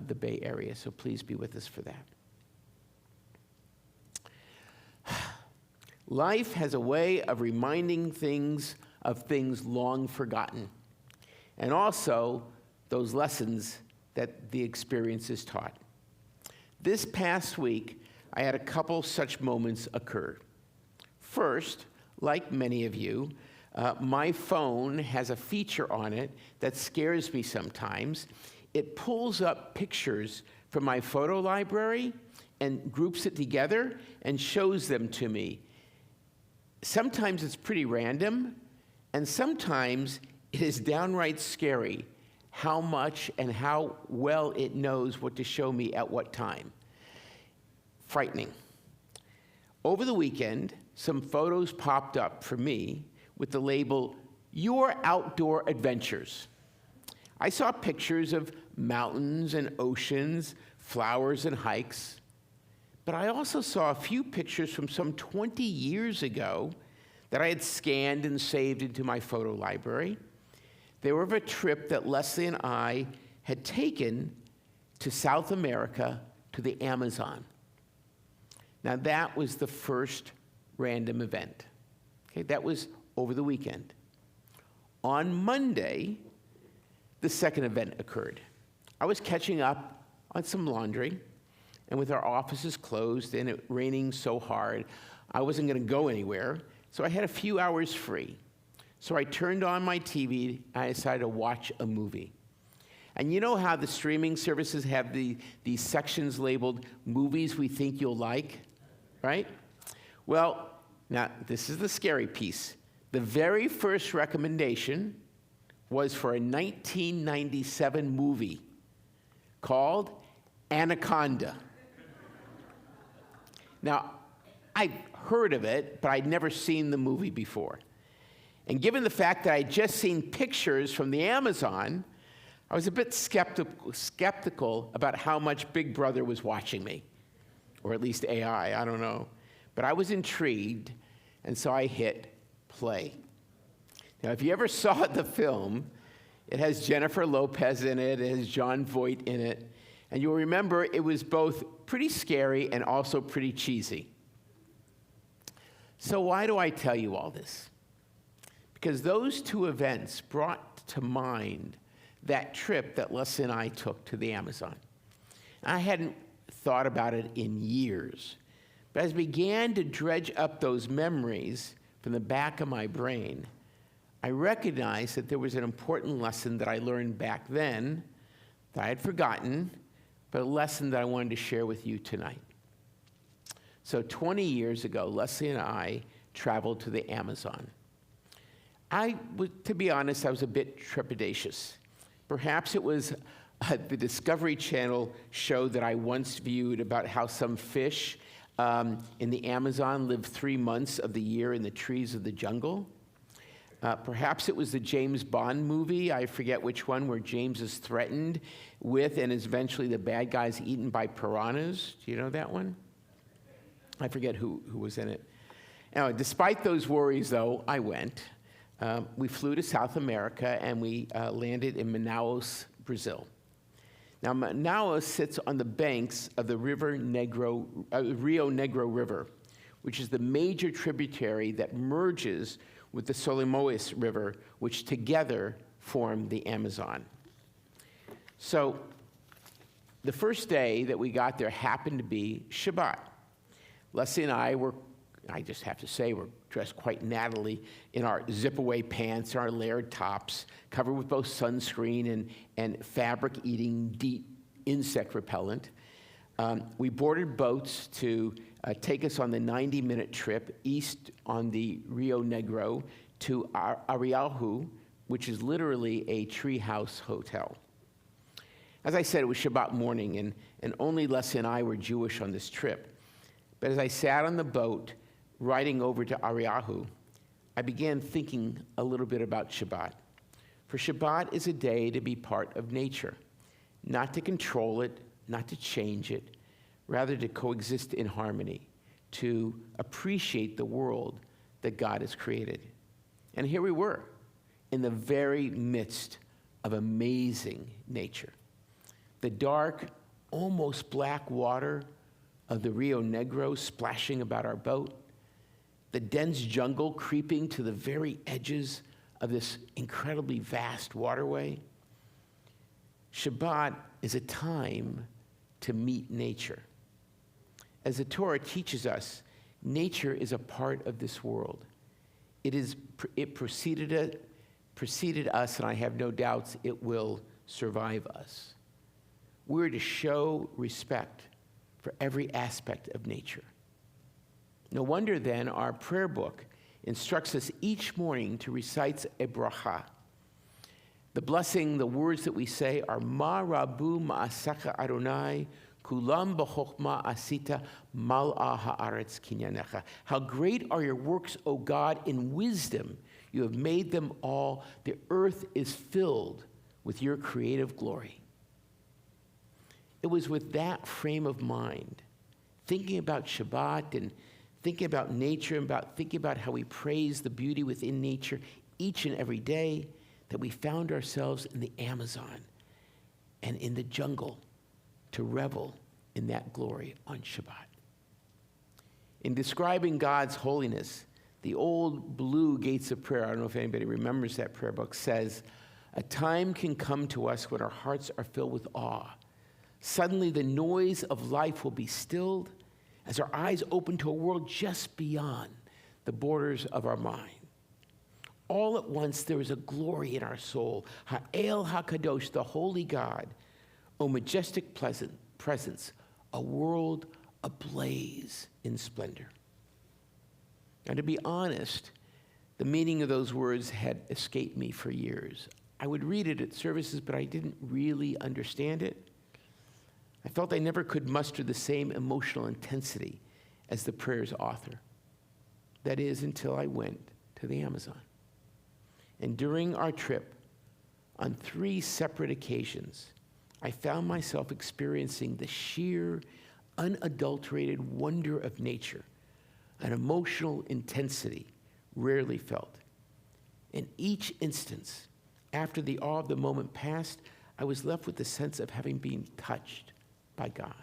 the Bay Area. So please be with us for that. Life has a way of reminding things of things long forgotten, and also those lessons that the experience has taught. This past week, I had a couple such moments occur. First, like many of you, my phone has a feature on it that scares me sometimes. It pulls up pictures from my photo library and groups it together and shows them to me. Sometimes it's pretty random, and sometimes it is downright scary how much and how well it knows what to show me at what time. Frightening. Over the weekend, some photos popped up for me with the label, "Your Outdoor Adventures." I saw pictures of mountains and oceans, flowers and hikes, but I also saw a few pictures from some 20 years ago that I had scanned and saved into my photo library. They were of a trip that Leslie and I had taken to South America, to the Amazon. Now that was the first random event. Okay, that was over the weekend. On Monday, the second event occurred. I was catching up on some laundry, and with our offices closed and it raining so hard, I wasn't going to go anywhere, so I had a few hours free. So I turned on my TV and I decided to watch a movie. And you know how the streaming services have these sections labeled movies we think you'll like, right? Well, now this is the scary piece. The very first recommendation was for a 1997 movie called Anaconda. Now, I'd heard of it, but I'd never seen the movie before. And given the fact that I'd just seen pictures from the Amazon, I was a bit skeptical about how much Big Brother was watching me, or at least AI, I don't know. But I was intrigued, and so I hit play. Now, if you ever saw the film, it has Jennifer Lopez in it, it has Jon Voight in it, and you'll remember it was both pretty scary and also pretty cheesy. So why do I tell you all this? Because those two events brought to mind that trip that Leslie and I took to the Amazon. I hadn't thought about it in years, but as I began to dredge up those memories from the back of my brain, I recognized that there was an important lesson that I learned back then that I had forgotten, but a lesson that I wanted to share with you tonight. So 20 years ago, Leslie and I traveled to the Amazon. To be honest, I was a bit trepidatious. Perhaps it was the Discovery Channel show that I once viewed about how some fish in the Amazon live 3 months of the year in the trees of the jungle. Perhaps it was the James Bond movie, I forget which one, where James is threatened with and is eventually the bad guy's eaten by piranhas. Do you know that one? I forget who was in it. Anyway, despite those worries, though, I went. We flew to South America, and we landed in Manaus, Brazil. Now, Manaus sits on the banks of the Rio Negro River, which is the major tributary that merges with the Solimões River, which together form the Amazon. So the first day that we got there happened to be Shabbat. Leslie and I were, I just have to say, we're dressed quite nattily in our zip-away pants and our layered tops, covered with both sunscreen and fabric-eating deep insect repellent. We boarded boats to take us on the 90-minute trip east on the Rio Negro to Araujo, which is literally a treehouse hotel. As I said, it was Shabbat morning, and only Leslie and I were Jewish on this trip. But as I sat on the boat riding over to Araujo, I began thinking a little bit about Shabbat. For Shabbat is a day to be part of nature, not to control it, not to change it, rather to coexist in harmony, to appreciate the world that God has created. And here we were, in the very midst of amazing nature. The dark, almost black water of the Rio Negro splashing about our boat, the dense jungle creeping to the very edges of this incredibly vast waterway. Shabbat is a time to meet nature. As the Torah teaches us, nature is a part of this world. It preceded us, and I have no doubts it will survive us. We're to show respect for every aspect of nature. No wonder then our prayer book instructs us each morning to recite a bracha. The blessing, the words that we say are Ma Rabu Ma'asaka Adonai Kulam B'Chokhma Asita Mal'a Ha'aretz Kinyanecha. How great are your works, O God, in wisdom you have made them all. The earth is filled with your creative glory. It was with that frame of mind, thinking about Shabbat and thinking about nature and thinking about how we praise the beauty within nature each and every day, that we found ourselves in the Amazon and in the jungle to revel in that glory on Shabbat. In describing God's holiness, the old blue Gates of Prayer, I don't know if anybody remembers that prayer book, says, a time can come to us when our hearts are filled with awe. Suddenly the noise of life will be stilled as our eyes open to a world just beyond the borders of our mind. All at once there is a glory in our soul. Ha'el HaKadosh, the holy God, O majestic presence, a world ablaze in splendor. Now, to be honest, the meaning of those words had escaped me for years. I would read it at services, but I didn't really understand it. I felt I never could muster the same emotional intensity as the prayer's author. That is, until I went to the Amazon. And during our trip, on 3 separate occasions, I found myself experiencing the sheer, unadulterated wonder of nature, an emotional intensity rarely felt. In each instance, after the awe of the moment passed, I was left with the sense of having been touched by God.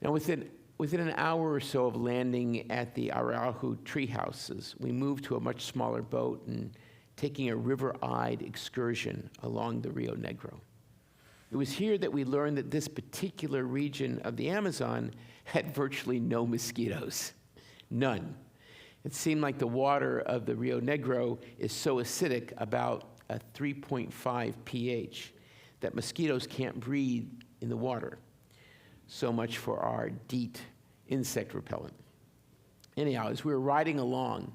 Now, within an hour or so of landing at the Arahu tree houses, we moved to a much smaller boat and taking a river-eyed excursion along the Rio Negro. It was here that we learned that this particular region of the Amazon had virtually no mosquitoes. None. It seemed like the water of the Rio Negro is so acidic, about a 3.5 pH, that mosquitoes can't breathe in the water. So much for our DEET insect repellent. Anyhow, as we were riding along,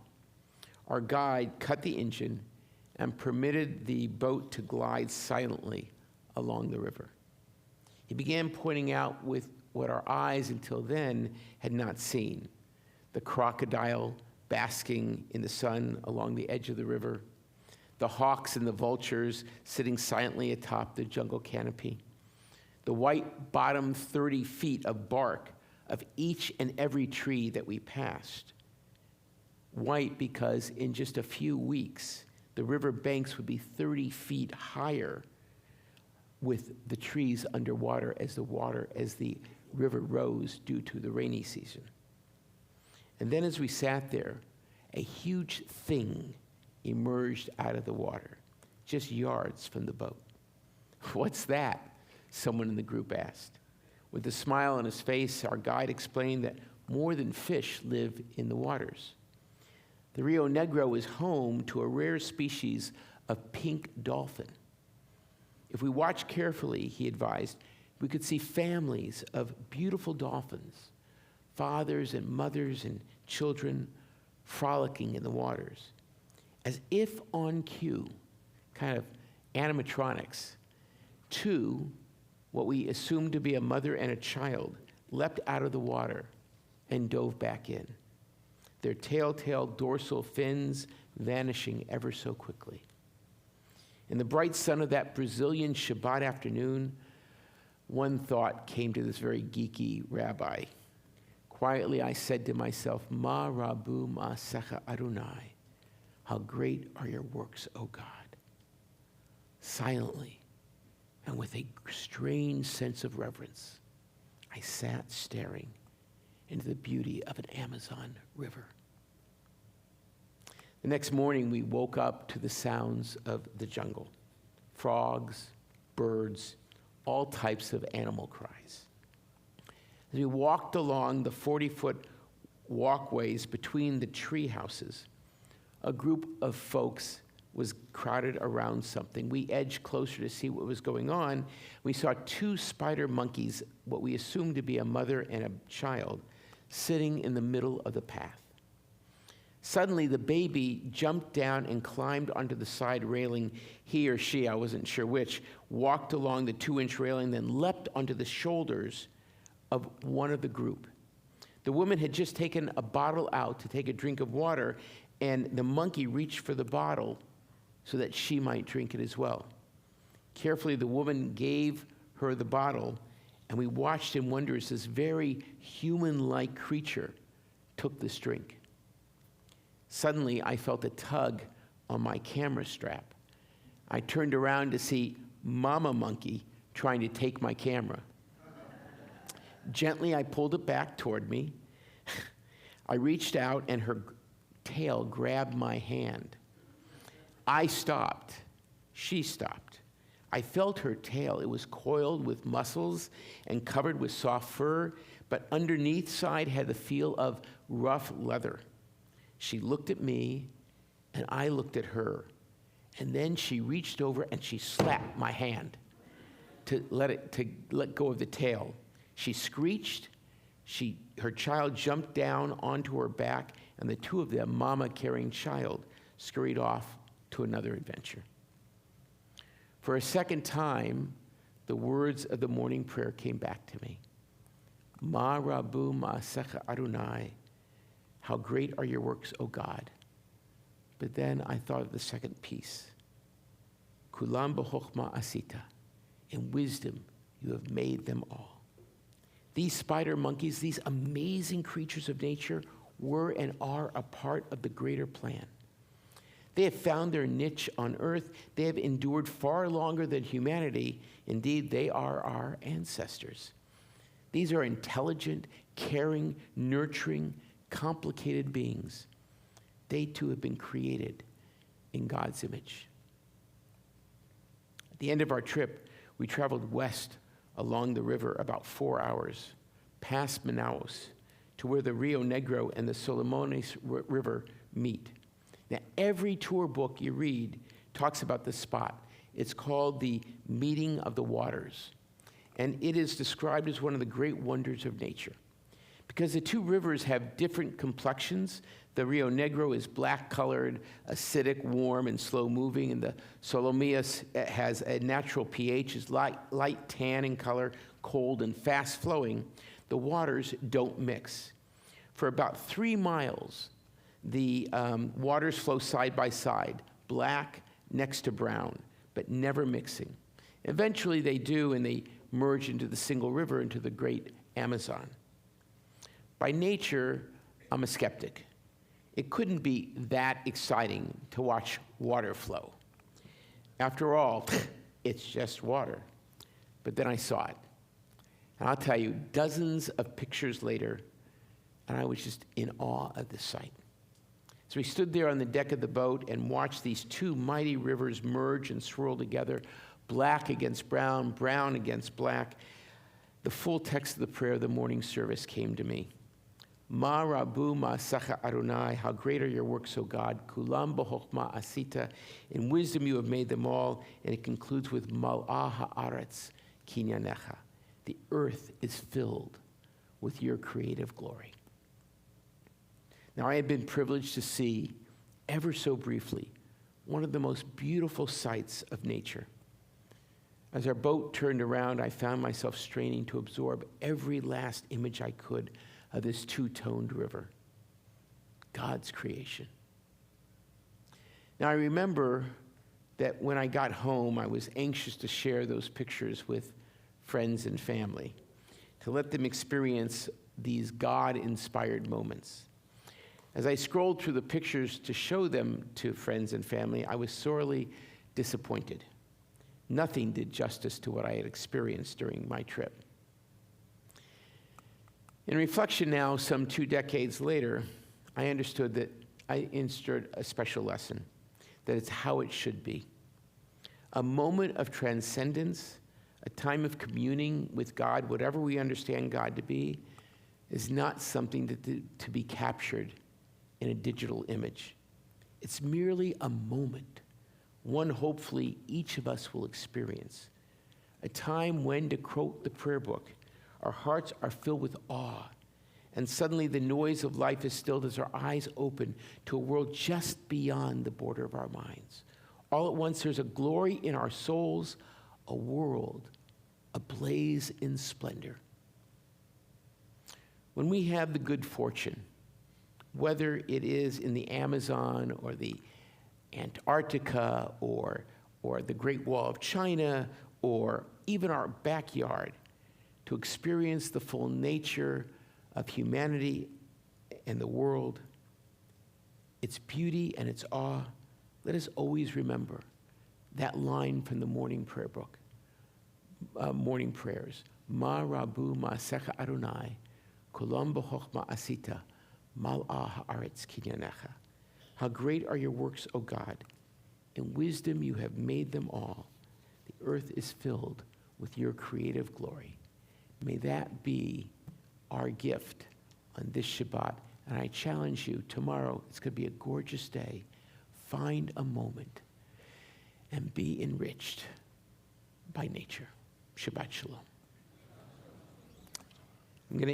our guide cut the engine and permitted the boat to glide silently along the river. He began pointing out with what our eyes until then had not seen: the crocodile basking in the sun along the edge of the river, the hawks and the vultures sitting silently atop the jungle canopy, the white-bottomed 30 feet of bark of each and every tree that we passed. White because in just a few weeks, the river banks would be 30 feet higher with the trees underwater as the river rose due to the rainy season. And then as we sat there, a huge thing emerged out of the water, just yards from the boat. "What's that?" someone in the group asked. With a smile on his face, our guide explained that more than fish live in the waters. The Rio Negro is home to a rare species of pink dolphin. If we watch carefully, he advised, we could see families of beautiful dolphins, fathers and mothers and children frolicking in the waters, as if on cue, kind of animatronics. 2, what we assumed to be a mother and a child, leapt out of the water and dove back in, their telltale dorsal fins vanishing ever so quickly. In the bright sun of that Brazilian Shabbat afternoon, one thought came to this very geeky rabbi. Quietly, I said to myself, Ma Rabu Ma'asecha Adonai, how great are your works, O God. Silently, and with a strange sense of reverence, I sat staring into the beauty of an Amazon river. The next morning, we woke up to the sounds of the jungle. Frogs, birds, all types of animal cries. As we walked along the 40-foot walkways between the tree houses, a group of folks was crowded around something. We edged closer to see what was going on. We saw two spider monkeys, what we assumed to be a mother and a child, sitting in the middle of the path. Suddenly, the baby jumped down and climbed onto the side railing. He or she, I wasn't sure which, walked along the 2-inch railing, then leapt onto the shoulders of one of the group. The woman had just taken a bottle out to take a drink of water, and the monkey reached for the bottle so that she might drink it as well. Carefully, the woman gave her the bottle, and we watched in wonder as this very human-like creature took this drink. Suddenly, I felt a tug on my camera strap. I turned around to see Mama Monkey trying to take my camera. Gently, I pulled it back toward me. I reached out, and her tail grabbed my hand. I stopped. She stopped. I felt her tail. It was coiled with muscles and covered with soft fur, but underneath side had the feel of rough leather. She looked at me, and I looked at her. And then she reached over and she slapped my hand to let go of the tail. She screeched. Her child jumped down onto her back, and the two of them, mama carrying child, scurried off to another adventure. For a second time, the words of the morning prayer came back to me. Ma Rabu Ma'asecha Adonai. How great are your works, O God. But then I thought of the second piece. Kulam b'chokhmah asita. In wisdom you have made them all. These spider monkeys, these amazing creatures of nature, were and are a part of the greater plan. They have found their niche on earth. They have endured far longer than humanity. Indeed, they are our ancestors. These are intelligent, caring, nurturing, complicated beings. They too have been created in God's image. At the end of our trip, we traveled west along the river about 4 hours, past Manaus, to where the Rio Negro and the Solomones River meet. Now, every tour book you read talks about this spot. It's called the Meeting of the Waters, and it is described as one of the great wonders of nature. Because the two rivers have different complexions. The Rio Negro is black-colored, acidic, warm, and slow-moving, and the Solomias has a natural pH, is light tan in color, cold, and fast-flowing. The waters don't mix. For about 3 miles, the waters flow side by side, black next to brown, but never mixing. Eventually they do, and they merge into the single river, into the great Amazon. By nature, I'm a skeptic. It couldn't be that exciting to watch water flow. After all, it's just water. But then I saw it. And I'll tell you, dozens of pictures later, and I was just in awe of the sight. So we stood there on the deck of the boat and watched these two mighty rivers merge and swirl together, black against brown, brown against black. The full text of the prayer of the morning service came to me. Ma Rabu Ma'asecha Adonai, how great are your works, O God. Kulam b'chokhmah asita, in wisdom you have made them all. And it concludes with Mal'ah ha'aretz kinyanecha. The earth is filled with your creative glory. Now, I had been privileged to see, ever so briefly, one of the most beautiful sights of nature. As our boat turned around, I found myself straining to absorb every last image I could of this two-toned river, God's creation. Now, I remember that when I got home, I was anxious to share those pictures with friends and family, to let them experience these God-inspired moments. As I scrolled through the pictures to show them to friends and family, I was sorely disappointed. Nothing did justice to what I had experienced during my trip. In reflection now, some 2 decades later, I understood a special lesson, that it's how it should be. A moment of transcendence, a time of communing with God, whatever we understand God to be, is not something to be captured in a digital image. It's merely a moment, one hopefully each of us will experience. A time when, to quote the prayer book, our hearts are filled with awe, and suddenly the noise of life is stilled as our eyes open to a world just beyond the border of our minds. All at once, there's a glory in our souls, a world ablaze in splendor. When we have the good fortune, whether it is in the Amazon or the Antarctica or the Great Wall of China or even our backyard, to experience the full nature of humanity and the world, its beauty and its awe, let us always remember that line from the morning prayer book, morning prayers. Ma rabu ma'asecha Adonai, kulam b'chochma asita, mal'ah ha'aretz kinyanecha. How great are your works, O God. In wisdom you have made them all. The earth is filled with your creative glory. May that be our gift on this Shabbat. And I challenge you, tomorrow, it's going to be a gorgeous day. Find a moment and be enriched by nature. Shabbat Shalom. I'm going to